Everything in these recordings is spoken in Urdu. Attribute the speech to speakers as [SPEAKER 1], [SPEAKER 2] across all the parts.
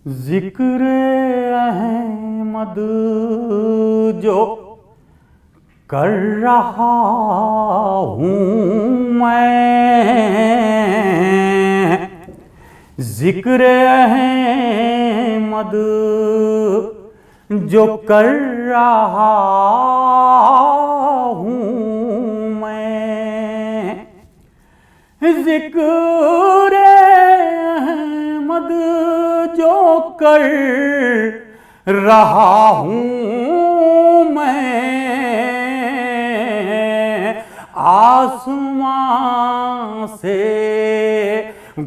[SPEAKER 1] ذکر احمد جو کر رہا ہوں میں، ذکر احمد جو کر رہا ہوں میں، ذکر احمد جو کر رہا ہوں میں، آسمان سے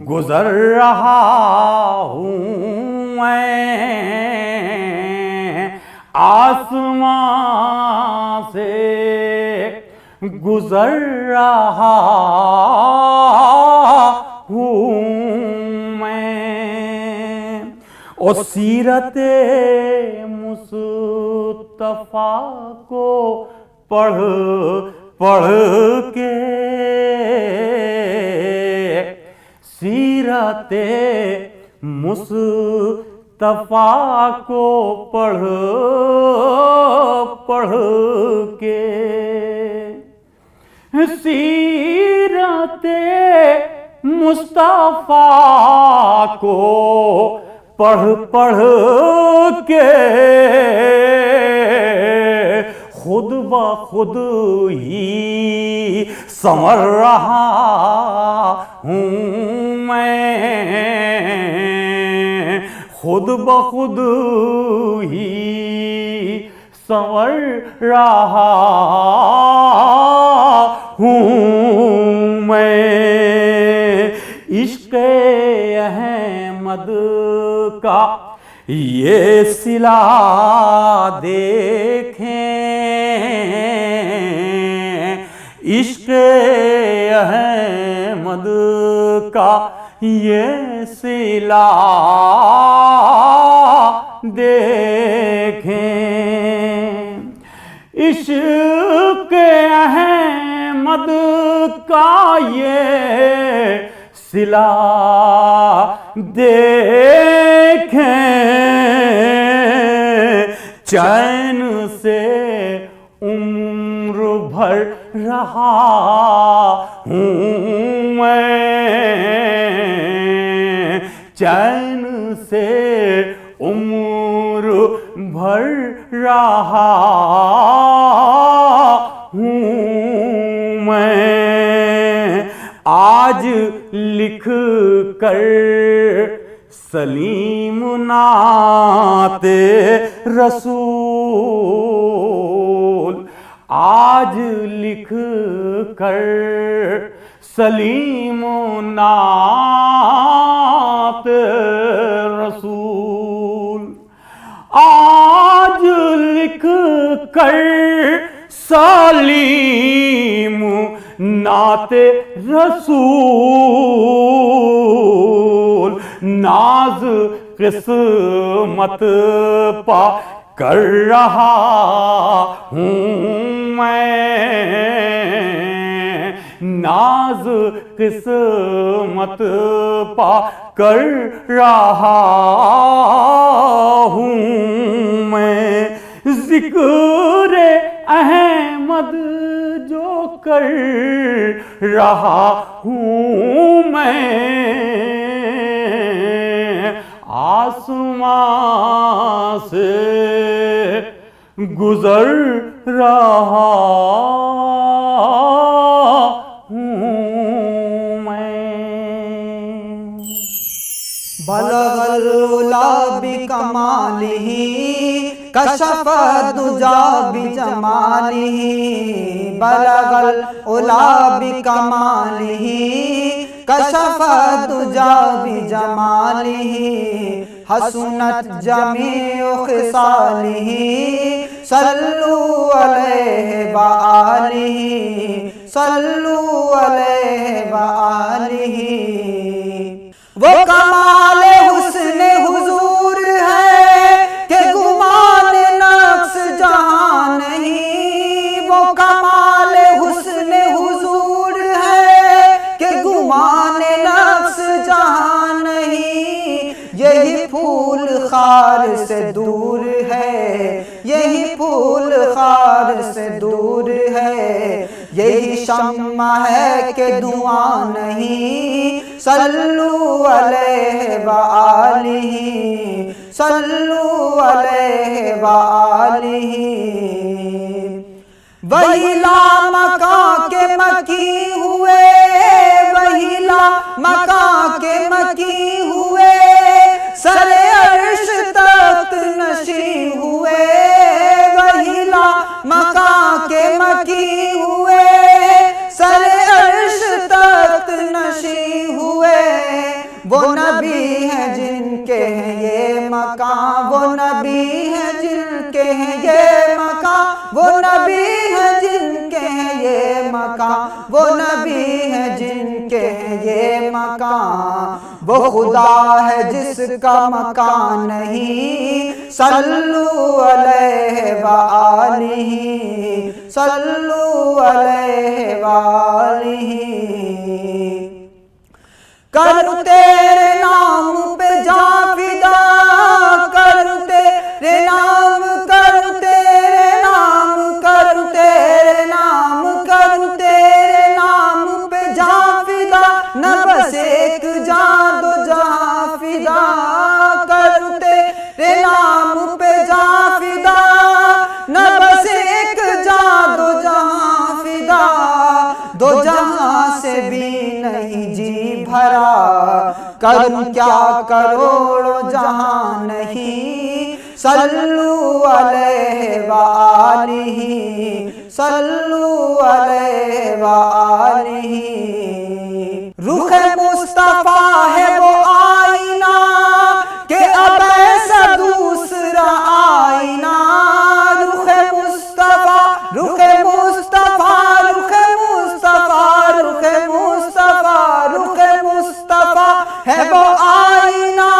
[SPEAKER 1] گزر رہا ہوں میں، آسمان سے گزر رہا ہوں میں، اور سیرت مصطفیٰ کو پڑھ کے، سیرت مصطفیٰ کو پڑھ کے، سیرت مصطفیٰ کو پڑھ کے، خود بخود ہی سنور رہا ہوں میں، خود بخود ہی سنور رہا ہوں میں، عشق احمد کا یہ صلہ دیکھیں، عشق احمد کا یہ صلہ دیکھیں، عشق احمد کا یہ صلہ دیکھیں، چین سے عمر بھر رہا ہوں میں، چین سے عمر بھر رہا ہوں میں، آج لکھ کر سلیم نعت رسول، آج لکھ کر سلیم نعت رسول، آج لکھ کر سلیم نعت رسول، ناز قسمت پا کر رہا ہوں میں، ناز قسمت پا کر رہا ہوں میں، ذکر احمد جو کر رہا ہوں میں، آسمان سے گزر رہا ہوں میں۔
[SPEAKER 2] بلغ العلا بکمالہ کشف الدجا بجمالہ، بلغ العلا بکمالہ کشف الدجا بجمالہ، حسنت جمیع خصالہ صلو علیہ وآلہ، صلو علیہ وآلہ، وہ کمال حسن حضور ہے کہ گمان نقص جہاں نہیں، وہ کمال حسن حضور ہے کہ گمان نقص جہاں نہیں، یہی پھول خار سے دور ہے، یہی پھول خار سے دور ہے، یہی شمع ہے کہ دعا نہیں، صلو علیہ وآلہ، صلو علیہ وآلہ۔ وہی لامکاں کے مکی ہوئے، وہی لامکاں کے مکی ہوئے، سر عرش تخت نشین ہوئے، وہی لامکاں کے مکی ہوئے، سر عرش تخت نشین ہوئے۔ وہ نبی ہیں جن کے ہیں یہ مقام، وہ نبی ہیں جن کے ہیں یہ مقام، وہ نبی ہیں جن کے ہیں یہ مقام، وہ نبی ہیں جن کے ہیں یہ مقام۔ وہ خدا ہے جس کا مکان نہیں، صلو علیہ وآلہ، صلو علیہ وآلہ۔ کروں تیرے نام پہ جاں فدا، کروں تیرے نام، کروں تیرے نام، کروں تیرے نام، کروں تیرے نام پہ جاں فدا، نہ بس ایک جاں دو جہاں فدا، کروں تیرے نام پہ جاں فدا، نہ بس ایک جاں دو جہاں فدا۔ دو جہاں سے بھی نہیں جی بھرا، کروں کیا کروڑوں جہاں نہیں، صلو علیہ وآلہ، صلو علیہ وآلہ۔ رخ مصطفیٰ ہے وہ آئینہ کہ اب ایسا دوسرا آئینہ، رخ مصطفیٰ، رخ مصطفیٰ، رخ مصطفیٰ، رخ مصطفیٰ، رخ مصطفیٰ ہے وہ آئینہ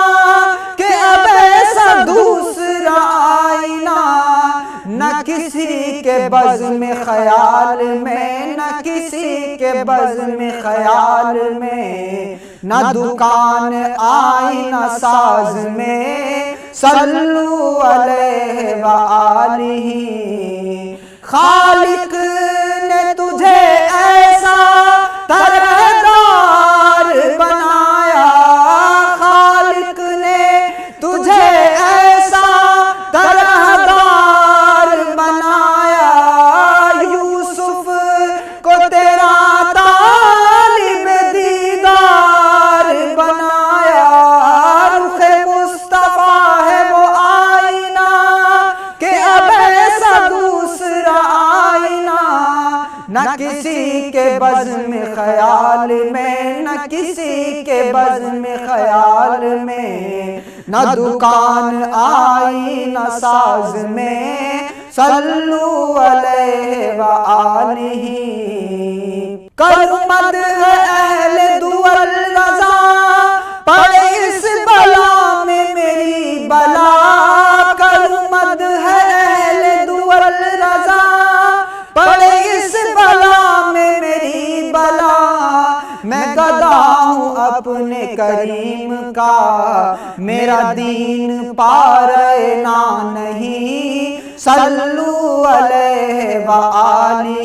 [SPEAKER 2] کہ اب ایسا دوسرا آئینہ۔ نہ کسی کے بزم خیال میں، نہ کسی کے بزم خیال میں، نہ دکان آئینہ ساز میں، صلو علیہ وآلہ۔ خالق نے تجھے ایسا طرحدار بنایا، خالق نے تجھے ایسا طرحدار بنایا، یوسف کو تیرا طالب دیدار بنایا۔ رخ مصطفیٰ ہے وہ آئینہ کہ اب ایسا دوسرا آئینہ، نہ کسی کے بزم خیال میں، نہ کسی کے بزم خیال میں، نہ دکان آئینہ ساز میں، صلو علیہ وآلہ۔ کروں مدح اہل دول رضا، پڑے اس بلا میں میری بلا، کروں مدح اہل دول رضا، پڑے اس بلا میں میری بلا۔ میں گدا ہوں اپنے کریم کا، میرا دین پارنا نہیں، صلو علیہ وآلہ۔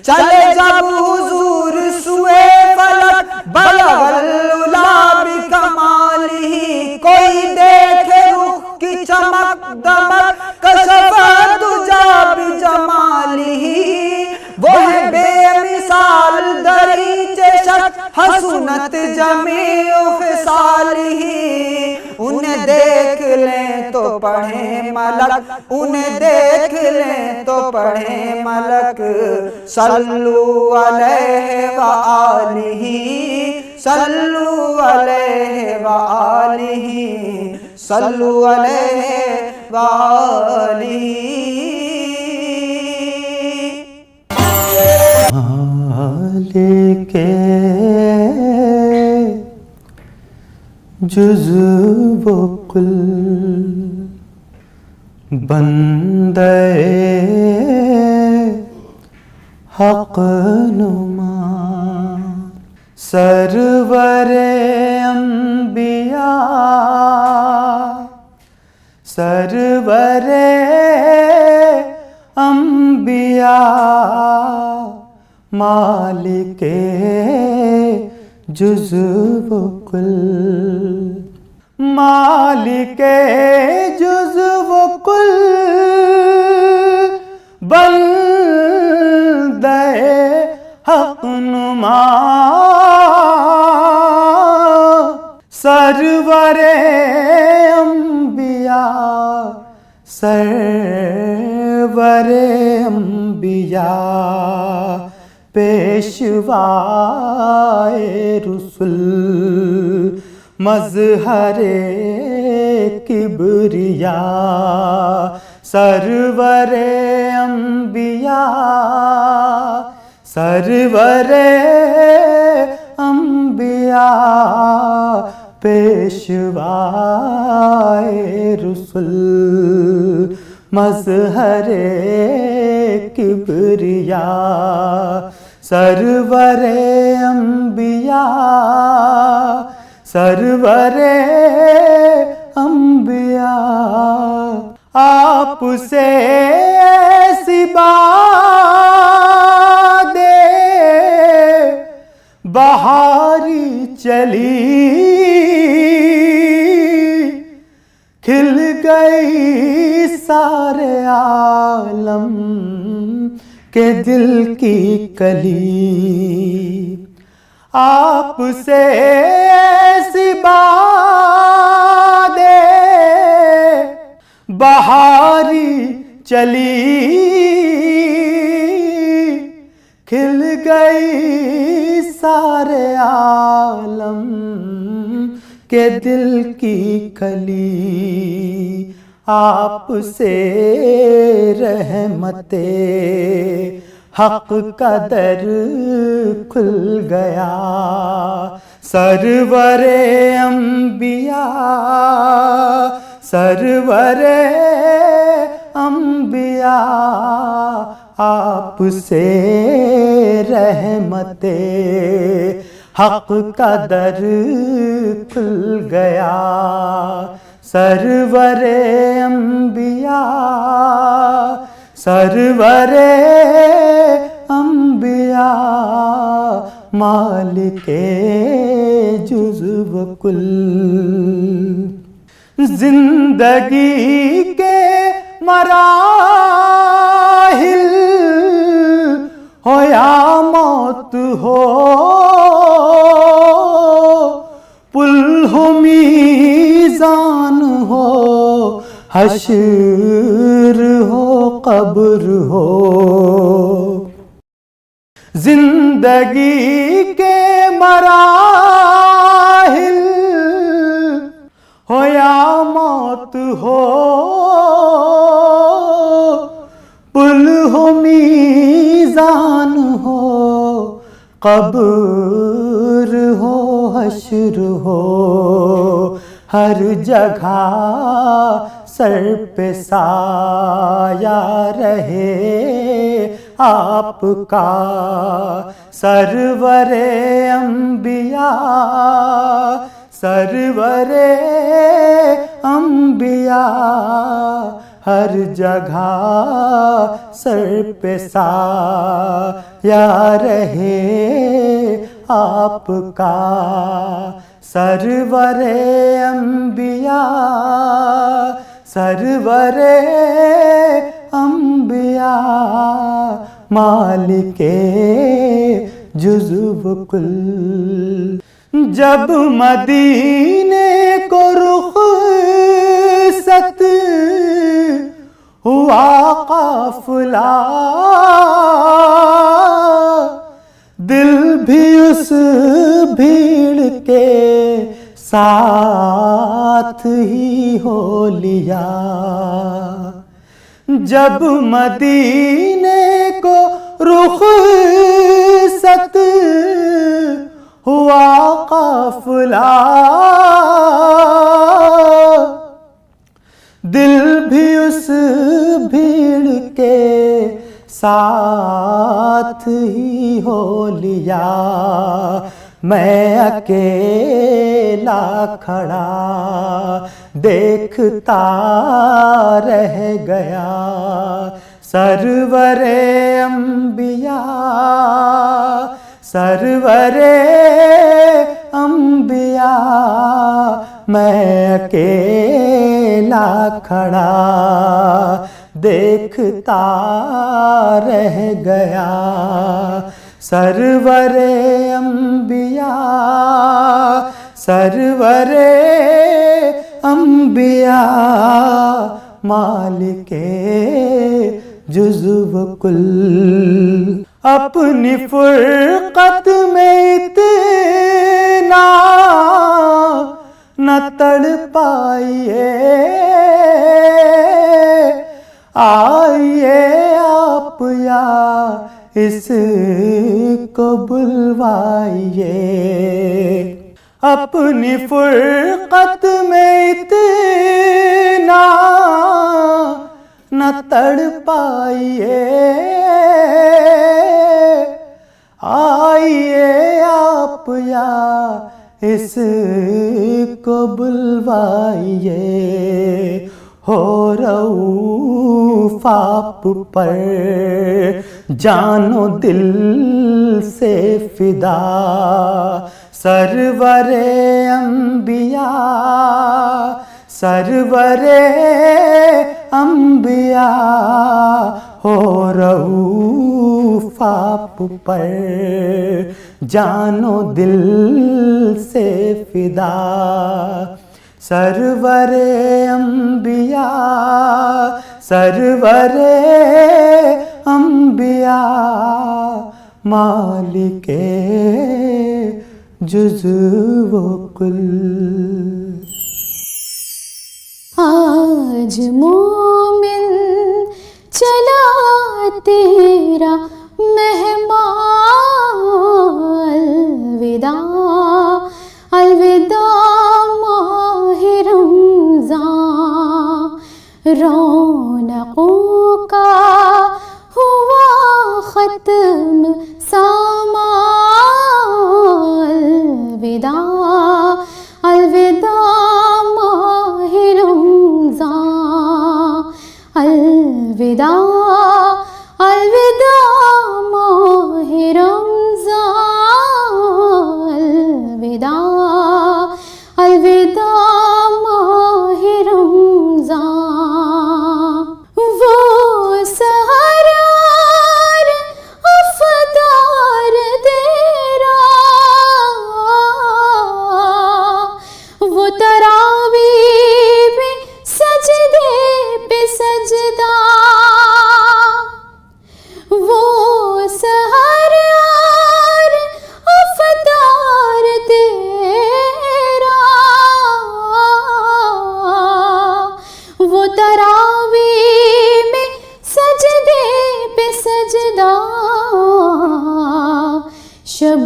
[SPEAKER 2] چلے جب حضور سوئے فلک، بلغ العلا بکمالہ، کوئی دیکھے رخ کی چمک دمک، کشف الدجی بجمالہ۔ وہ ہے بے مثال دریچے شک، حسنت جمیع خصالہ۔ انہیں دیکھ لیں تو پڑھیں ملک، انہیں دیکھ لیں تو پڑھیں ملک، صلو علیہ وآلہ، صلو علیہ وآلہ، صلو علیہ وآلہ۔
[SPEAKER 1] مالک جزو و کل، بندے حق نما، سرور انبیاء سرور انبیاء مالک جزو و کل، مالک جزو و کل، بندہ حق نما سرور انبیاء، سرور انبیاء، پیشوائے رسل، مظہر کبریا، سرور انبیاء، سرور انبیاء، پیشوائے رسل، مظہر کبریا، سرور انبیاء، سرور انبیاء، آپ سے ایسی باد بہاری چلی، کھل گئی سارے عالم کے دل کی کلی، آپ سے ایسی باد بہاری چلی، کھل گئی سارے عالم کے دل کی کلی، آپ سے رحمت حق کا در کھل گیا، سرور انبیاء، سرور انبیاء، آپ سے رحمت حق کا در کھل گیا، سرور انبیاء، سرور انبیاء، مالک جزو و کل، زندگی کے مراحل ہو یا موت ہو، پل ہو میزان ہو، حشر ہو قبر ہو، زندگی کے مراحل ہو یا موت ہو، پل ہو میزان ہو، قبر ہو حشر ہو، ہر جگہ سر پہ سایہ رہے آپ کا، سرور انبیاء، سرور انبیاء، ہر جگہ سر پہ سایہ رہے آپ کا، سرور انبیاء، سرور انبیاء، مالک جزو و کل، جب مدینے کو رخصت ہوا قافلہ، دل بھی اس بھیڑ کے ساتھ ہی ہو لیا، جب مدینے کو رخصت ہوا قافلہ، دل بھی اس بھیڑ کے ساتھ ہی ہو لیا، میں اکیلا کھڑا دیکھتا رہ گیا سرور انبیاء سرور انبیاء میں اکیلا کھڑا دیکھتا رہ گیا سرور انبیاء سرور انبیاء مالک جزو و کل اپنی فرقت میں اتنا نہ تڑ پائیے آئیے آپ یا اس کو بلوائیے اپنی فرقت میں اتنا نہ تڑ پائیے آئیے آپ یا اس کو بلوائیے ہو رؤوف آپ پر جان و دل سے فدا سرور انبیاء سرور انبیاء ہو رؤوف آپ پر جان و دل سے فدا سرور انبیاء سرور انبیاء مالک جزو و کل
[SPEAKER 3] آج مومن چلا تیرا مہمان الوداع الوداع ماہ رمضان رونقوں کا ہوا ختم سامان الوداع الوداع ماہ رمضان الوداع الوداع ماہ رمضان الوداع الوداع ماہ رمضان وہ سحرار افطار تیرا وہ تراویح میں سجدے پہ سجدہ وہ سحرار افطار تیرا وہ تراویح میں سجدے پہ سجدہ شب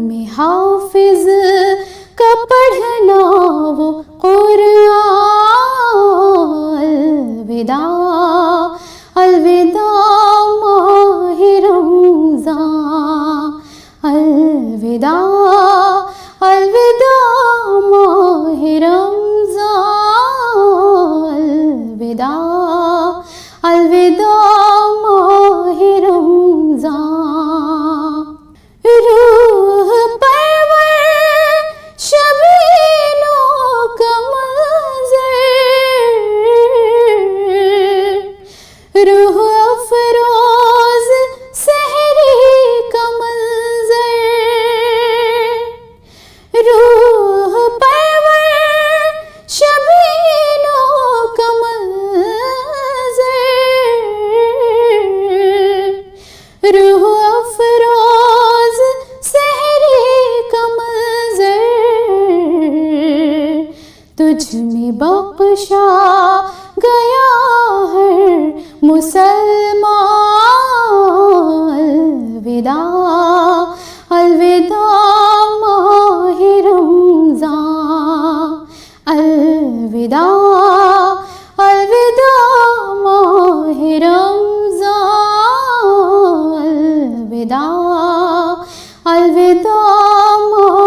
[SPEAKER 3] میں حافظ کا پڑھنا وہ قرآن الوداع الوداع ماہ رمضان الوداع الوداع ماہ رمضان الوداع الوداع ماہ رمضان روح پرور شبینوں کا منظر روح افروز سحری کا منظر روح پرور شبینوں کا منظر روح افروز سحری کا منظر تجھ میں بخشا گیا ہر مسلمان الوداع الوداع ماہ رمضان الوداع الوداع ماہ رمضان الوداع الوداع ماہ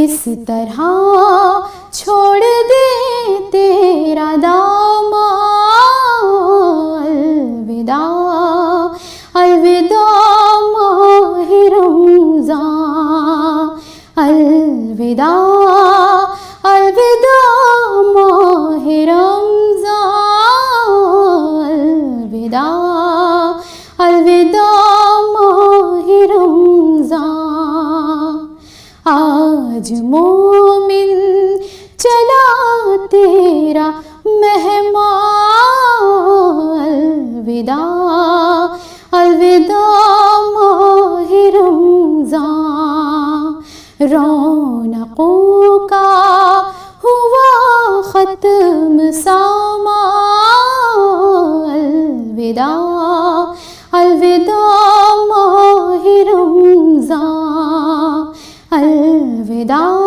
[SPEAKER 3] کس طرح چھوڑ دے تیرا دامن الوداع الوداع ماہ رمضان الوداع الوداع ماہ رمضان الوداع الوداع ماہ رمضان آج مومن چلا تیرا مہمان الوداع الوداع ماہ رمضان رونقوں کا ہوا ختم سامان الوداع الوداع ماہ رمضان الوداع